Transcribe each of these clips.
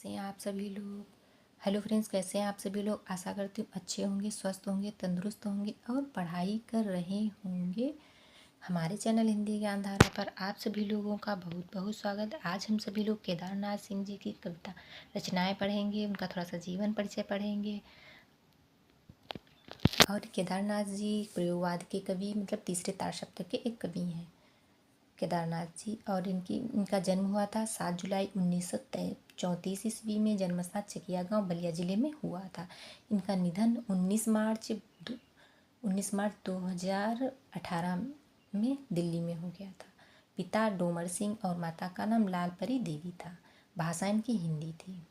कैसे हैं आप सभी लोग। हेलो फ्रेंड्स, कैसे हैं आप सभी लोग। आशा करती हूँ अच्छे होंगे, स्वस्थ होंगे, तंदुरुस्त होंगे और पढ़ाई कर रहे होंगे। हमारे चैनल हिंदी ज्ञान धारा पर आप सभी लोगों का बहुत बहुत स्वागत है। आज हम सभी लोग केदारनाथ सिंह जी की कविता रचनाएं पढ़ेंगे, उनका थोड़ा सा जीवन परिचय पढ़ेंगे। और केदारनाथ जी प्रयोगवाद के कवि, मतलब तीसरे तार सप्तक के एक कवि हैं केदारनाथ जी। और इनका जन्म हुआ था 7 जुलाई 1934 ईस्वी में। जन्मस्थान चकिया गांव बलिया जिले में हुआ था। इनका निधन 19 मार्च 2018 में दिल्ली में हो गया था। पिता डोमर सिंह और माता का नाम लालपरी देवी था। भाषा इनकी हिंदी थी।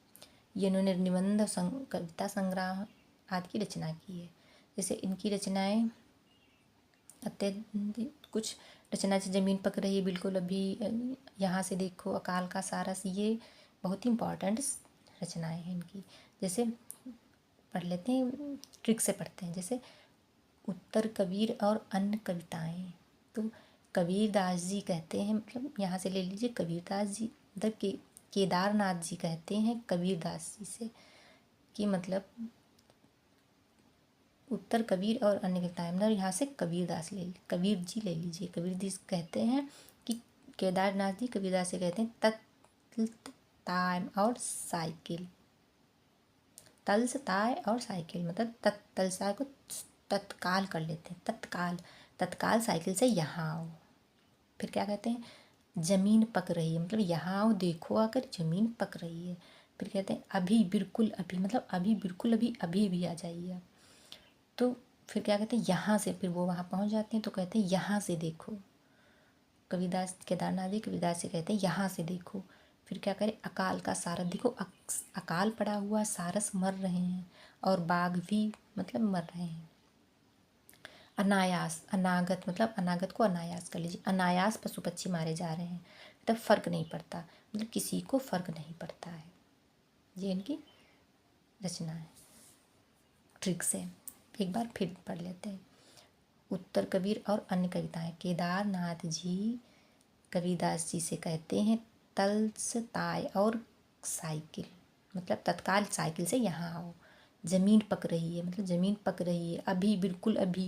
ये इन्होंने निबंध, कविता संग्रह आदि की रचना की है। जैसे इनकी रचनाएं अत्यधिक कुछ रचना से ज़मीन पक रही है बिल्कुल अभी, यहाँ से देखो, अकाल का सारस, ये बहुत ही इम्पॉर्टेंट रचनाएं हैं इनकी। जैसे पढ़ लेते हैं, ट्रिक से पढ़ते हैं। जैसे उत्तर कबीर और अन्य कविताएं। तो कबीरदास जी कहते हैं, मतलब यहाँ से ले लीजिए, कबीरदास जी मतलब केदारनाथ जी कहते हैं कबीरदास जी से कि मतलब उत्तर कबीर और अन्य कविताएं, मतलब यहाँ से कबीर जी ले लीजिए। कबीर जी कहते हैं कि केदारनाथ जी कबीरदास से कहते हैं टाइम और साइकिल। तल्स ताय और साइकिल मतलब तत्तलसा को तत्काल कर लेते हैं। तत्काल साइकिल से यहाँ आओ। फिर क्या कहते हैं, ज़मीन पक रही है, मतलब यहाँ आओ, देखो आकर ज़मीन पक रही है। फिर कहते हैं अभी बिल्कुल अभी, मतलब अभी बिल्कुल अभी, अभी भी आ जाइए आप। तो फिर क्या कहते हैं, यहाँ से, फिर वो वहाँ पहुँच जाते हैं तो कहते हैं यहाँ से देखो। कबीरदास, केदारनाथ जी कबीरदास से कहते हैं यहाँ से देखो। फिर क्या करें, अकाल का सारस देखो, अकाल पड़ा हुआ, सारस मर रहे हैं और बाघ भी मतलब मर रहे हैं। अनायास, अनागत मतलब अनागत को अनायास कर लीजिए। अनायास पशु पक्षी मारे जा रहे हैं, मतलब फ़र्क नहीं पड़ता, मतलब किसी को फ़र्क नहीं पड़ता है। ये इनकी रचना है। ट्रिक से एक बार फिर पढ़ लेते हैं। उत्तर कबीर और अन्य कविताएं। केदारनाथ जी कबीरदास जी से कहते हैं तल्स ताय और साइकिल, मतलब तत्काल साइकिल से यहाँ आओ। ज़मीन पक रही है, मतलब ज़मीन पक रही है। अभी बिल्कुल अभी,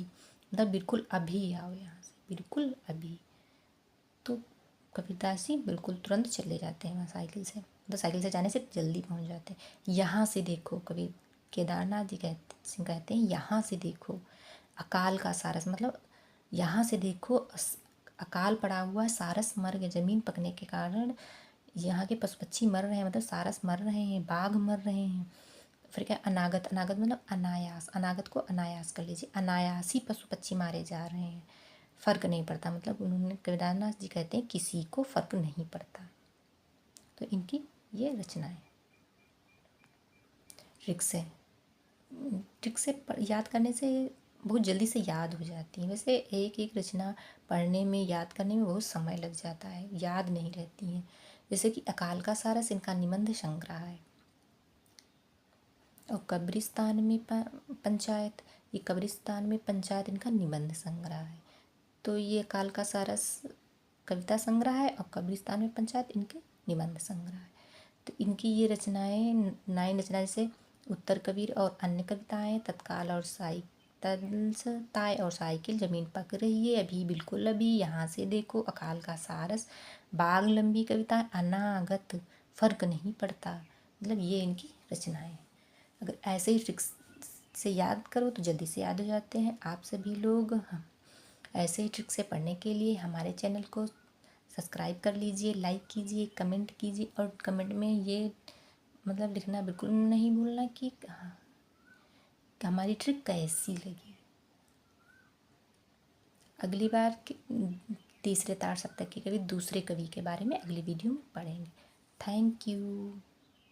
मतलब बिल्कुल अभी आओ यहाँ से, बिल्कुल अभी। तो कबीरदास जी बिल्कुल तुरंत चले जाते हैं वहाँ साइकिल से, मतलब साइकिल से जाने से जल्दी पहुँच जाते हैं। यहाँ से देखो, कबीर केदारनाथ जी कहते हैं यहाँ से देखो। अकाल का सारस मतलब यहाँ से देखो, अकाल पड़ा हुआ, सारस मर गए, ज़मीन पकने के कारण यहाँ के पशु पक्षी मर रहे हैं, मतलब सारस मर रहे हैं, बाघ मर रहे हैं। फिर क्या, अनागत, अनागत मतलब अनायास, अनागत को अनायास कर लीजिए। अनायास ही पशु पक्षी मारे जा रहे हैं, फ़र्क नहीं पड़ता, मतलब उन्होंने, केदारनाथ जी कहते हैं किसी को फ़र्क नहीं पड़ता। तो इनकी ये रचनाएं ट्रिक से याद करने से बहुत जल्दी से याद हो जाती है। वैसे एक एक रचना पढ़ने में, याद करने में बहुत समय लग जाता है, याद नहीं रहती हैं। जैसे कि अकाल का सारस इनका निबंध संग्रह है। और कब्रिस्तान में पंचायत, ये कब्रिस्तान में पंचायत इनका निबंध संग्रह है। तो ये अकाल का सारस कविता संग्रह है और कब्रिस्तान में पंचायत इनके निबंध संग्रह है। तो इनकी ये रचनाएं, 9 रचनाएं, जैसे उत्तर कबीर और अन्य कविताएं, तत्काल और ताय और साइकिल, ज़मीन पक रही है, अभी बिल्कुल अभी, यहाँ से देखो, अकाल का सारस, बाघ, लंबी कविता, अनागत, फ़र्क नहीं पड़ता, मतलब ये इनकी रचनाएं। अगर ऐसे ही ट्रिक्स से याद करो तो जल्दी से याद हो जाते हैं आप सभी लोग। ऐसे ही ट्रिक से पढ़ने के लिए हमारे चैनल को सब्सक्राइब कर लीजिए, लाइक कीजिए, कमेंट कीजिए और कमेंट में ये मतलब लिखना बिल्कुल नहीं भूलना कि हमारी ट्रिक कैसी लगी। अगली बार तीसरे तार सप्तक के कवि, दूसरे कवि के बारे में अगली वीडियो में पढ़ेंगे। Thank you.